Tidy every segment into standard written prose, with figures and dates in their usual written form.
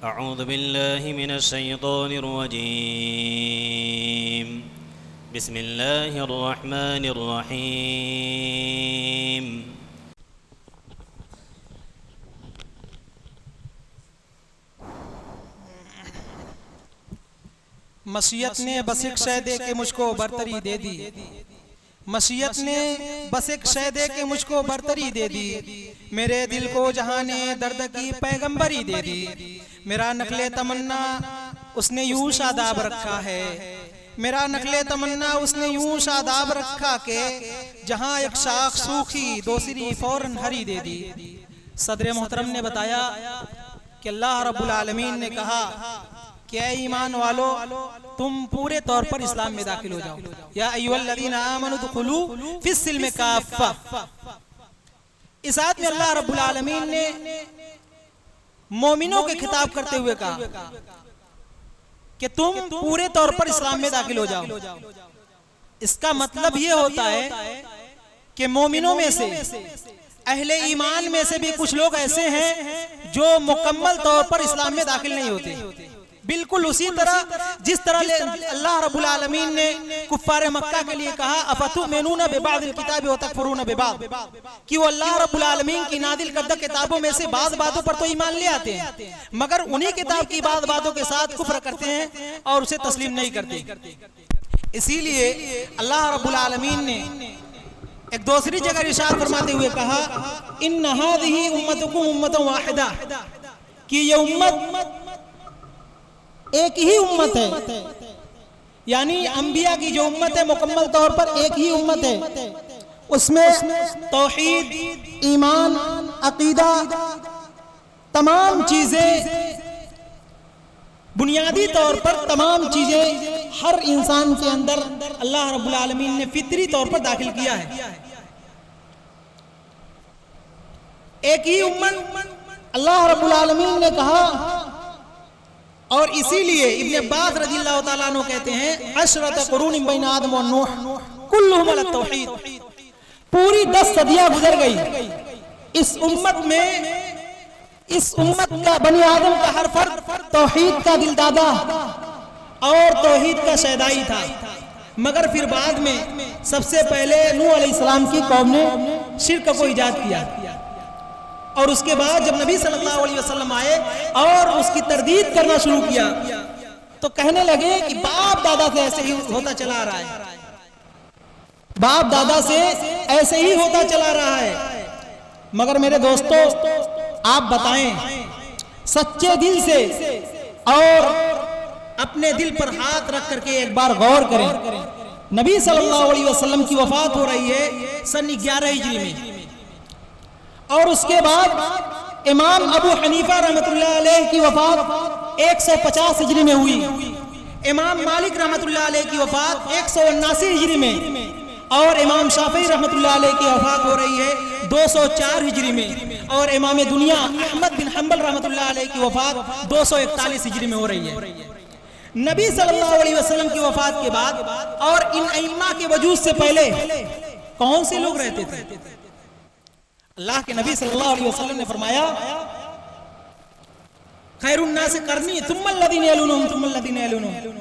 अऊज़ु बिल्लाहि मिनश शैतानिर रजीम बिस्मिल्लाहिर रहमानिर रहीम। मसीयत ने बस एक शय दे के मुझको बरतरी दे दी, मसीयत ने बस एक शय दे के मुझको बरतरी दे दी, मेरे दिल को जहां ने दर्द की पैगंबरी दे दी। मेरा नकले तमन्ना उसने यूं शादाब रखा है, मेरा नकले तमन्ना उसने यूं शादाब रखा के जहां एक शाख सूखी दूसरी फौरन हरी दे दी। सदर मोहतरम ने बताया कि अल्लाह रब्बुल आलमीन ने कहा कि ऐ ईमान वालो तुम पूरे तौर पर इस्लाम में दाखिल हो जाओ। या अय्युहल्लज़ीना आमनु दुखुलू फिस्सिल्म काफ़ा। इस आयत में अल्लाह रब्बुल आलमीन ने मोमिनों के खिताब करते हुए कहा कि तुम पूरे तौर पर इस्लाम में दाखिल हो जाओ। इसका मतलब ये होता है कि मोमिनों में से, अहले ईमान में से भी कुछ लोग ऐसे हैं जो मुकम्मल तौर पर इस्लाम में दाखिल नहीं होते। बिल्कुल उसी तरह जिस तरह अल्लाह रब्बुल आलमीन ने कुफ्फार मक्का के लिए कहा अफतुमिनूना बिबादिल किताबि व तकफुरूना बिबाद, कि वो अल्लाह रब्बुल आलमीन की नादिल करदा किताबों में से बाज़ बातों पर तो ईमान ले आते हैं, मगर उन्हीं किताब की बाज़ बातों के साथ कुफ्र करते हैं और उसे तस्लीम नहीं करते। इसीलिए अल्लाह रब्बुल आलमीन ने एक दूसरी जगह इरशाद फरमाते हुए कहा इन्ना हाज़िही उम्मतुकुम उम्मतुन वाहिदा, कि ये उम्मत एक ही उम्मत है, यानी अंबिया की जो उम्मत है मुकम्मल तौर पर एक ही उम्मत है। उसमें तौहीद, ईमान, अकीदा, तमाम चीजें, बुनियादी तौर पर तमाम चीजें हर इंसान के अंदर अल्लाह रब्बुल आलमीन ने फितरी तौर पर दाखिल किया है। एक ही उम्मत अल्लाह रब्बुल आलमीन ने कहा, और इसीलिए इब्न अब्बास रज़ियल्लाहु ताला अन्हु कहते हैं अशरत कुरून बैन आदम व नूह कुल्लुहुम अला तौहीद। पूरी 10 सदियां गुजर गई, इस उम्मत का बनी आदम का हर फर्द तौहीद का दिलदादा और तौहीद का शहदाई था। मगर फिर बाद में सबसे पहले नूह अलैहिस्सलाम की कौम ने शिर्क को ईजाद किया, और उसके बाद जब नबी सल्लल्लाहु अलैहि वसल्लम आए और उसकी तरदीद करना शुरू किया तो कहने लगे कि बाप दादा से ऐसे ही होता चला आ रहा है, बाप दादा से ऐसे ही होता चला रहा है। मगर मेरे दोस्तों आप बताएं सच्चे दिल से और अपने दिल पर हाथ रख करके एक बार गौर करें। नबी सल्लल्लाहु अलैहि वसल्लम की वफात हो रही है सन 11 हिजरी में, और उसके बाद इमाम अबू हनीफा रहमतुल्लाह अलैह की वफात 150 हिजरी में हुई, इमाम मालिक रहमतुल्लाह अलैह की वफात 179 हिजरी में, और इमाम शाफी रहमतुल्लाह अलैह की वफात हो रही है 204 हिजरी में, और इमाम दुनिया अहमद बिन हंबल रहमतुल्लाह अलैह की वफात 241 हिजरी में हो रही है। नबी सल्लल्लाहु अलैहि वसल्लम की वफात के बाद और इन अइम्मा के वजूद से पहले कौन से लोग रहते थे? अल्लाह के नबी सल्लल्लाहु अलैहि वसल्लम ने फरमाया खैरुन नास करनी तुम्मल्लज़ीना यलूनहुम तुम्मल्लज़ीना यलूनहुम,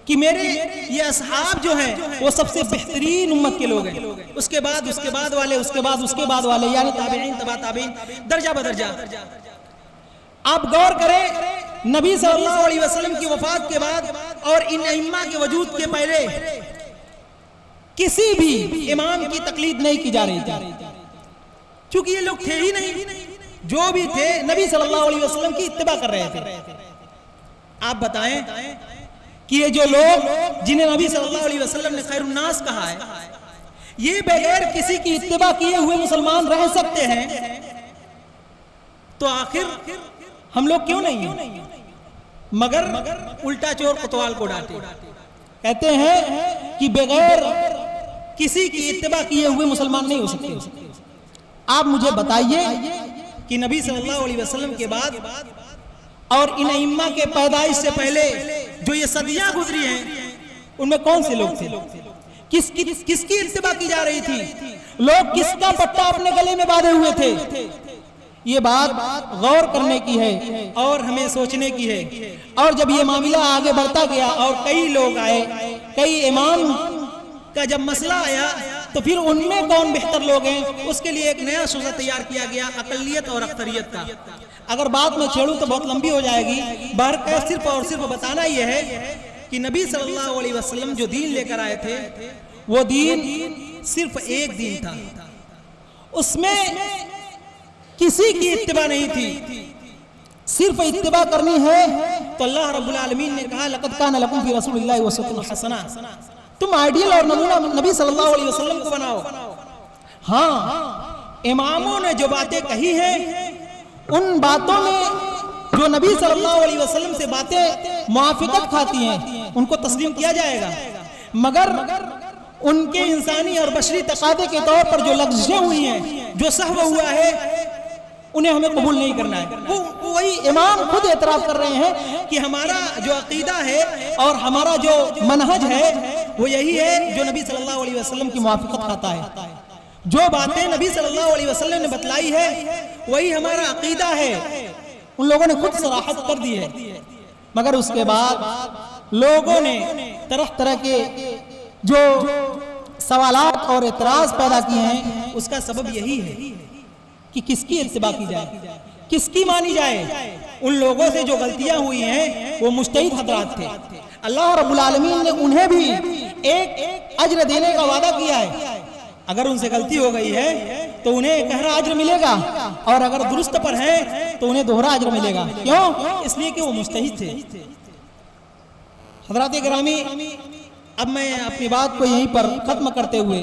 कि मेरे ये असहाब जो हैं वो सबसे बेहतरीन उम्मत के लोग हैं, उसके बाद वाले, उसके बाद वाले, यानी ताबीईन, तबा ताबीईन, दर्जा बदर्जा। आप गौर करें नबी सल्लल्लाहु अलैहि वसल्लम की वफात के बाद और इन अइम्मा के वजूद के पहले किसी भी इमाम की तकलीद नहीं की जा रही थी, क्योंकि ये लोग थे ही नहीं, जो भी थे नबी सल्लल्लाहु अलैहि वसल्लम की इत्तिबा कर रहे थे। आप बताएं कि ये जो लोग जिन्हें नबी सल्लल्लाहु अलैहि वसल्लम ने खैरुन नास कहा है, ये बगैर किसी की इत्तिबा किए हुए मुसलमान रह सकते हैं, तो आखिर हम लोग क्यों नहीं हैं? मगर उल्टा चोर कोतवाल को डांटे। कहते हैं कि बगैर किसी की इत्तिबा किए हुए मुसलमान नहीं हो सकते। आप मुझे बताइए कि नबी सल्लल्लाहु अलैहि वसल्लम के बाद और इन अइम्मा के पैदाइश से पहले जो ये सदियां गुजरी हैं उनमें कौन से लोग थे? किसकी इत्तिबा की जा रही थी? लोग किसका पट्टा अपने गले में बांधे हुए थे? ये बात गौर करने की है और हमें सोचने की है। और जब ये मामला आगे बढ़ता गया और कई लोग आए, कई इमाम का जब मसला आया तो फिर उनमें कौन बेहतर लोग हैं, उसके लिए एक नया सूजा तैयार किया गया, अकलियत और अक्सरियत का। अगर बात में छेड़ूं तो बहुत लंबी हो जाएगी। बहरकैफ सिर्फ और सिर्फ बताना यह है कि नबी सल्लल्लाहु अलैहि वसल्लम जो दीन लेकर आए थे वो दीन सिर्फ एक दीन था, उसमें किसी की इत्तिबा नहीं थी। सिर्फ इत्तिबा करनी है तो अल्लाह रब्बुल आलमीन ने कहा लक़द काना लकुम फी रसूलिल्लाहि उस्वतुन हसना, तुम आइडियल और नमूना नबी सल्लल्लाहु अलैहि वसल्लम को बनाओ। हाँ, इमामों ने जो बातें कही हैं उन बातों में जो नबी सल्लल्लाहु अलैहि वसल्लम से बातें मुआफिकत खाती हैं उनको तस्लीम किया जाएगा, मगर उनके इंसानी और बशरी तकादे के तौर पर जो लग़्ज़ें हुई हैं, जो सहव हुआ है, उन्हें हमें कबूल नहीं करना है। वो वही इमाम खुद एतराफ़ कर रहे हैं कि हमारा जो अकीदा है और हमारा जो मनहज है वो यही है जो नबी सल्लल्लाहु अलैहि वसल्लम की मुआफिकत खाता है। जो बातें नबी सल्लल्लाहु अलैहि वसल्लम ने बतलाई है वही हमारा अकीदा है। उन लोगों ने खुद सराहत कर दी है, मगर उसके बाद लोगों ने तरह तरह के जो सवालात और एतराज़ पैदा किए हैं, उसका सबब यही है कि किसकी इत्तिबा की जाए, किसकी मानी जाए। उन लोगों से जो गलतियां हुई हैं वो मुज्तहिद हज़रात थे। अल्लाह रब्बुल आलमीन ने उन्हें भी एक अज्र देने का वादा किया है। अगर उनसे गलती हो गई है तो उन्हें गहरा अज्र मिलेगा, और अगर दुरुस्त पर है तो उन्हें दोहरा अज्र मिलेगा। क्यों? इसलिए कि वो मुज्तहिद थे। हज़रात गिरामी, अब मैं अपनी बात को यहीं पर खत्म करते हुए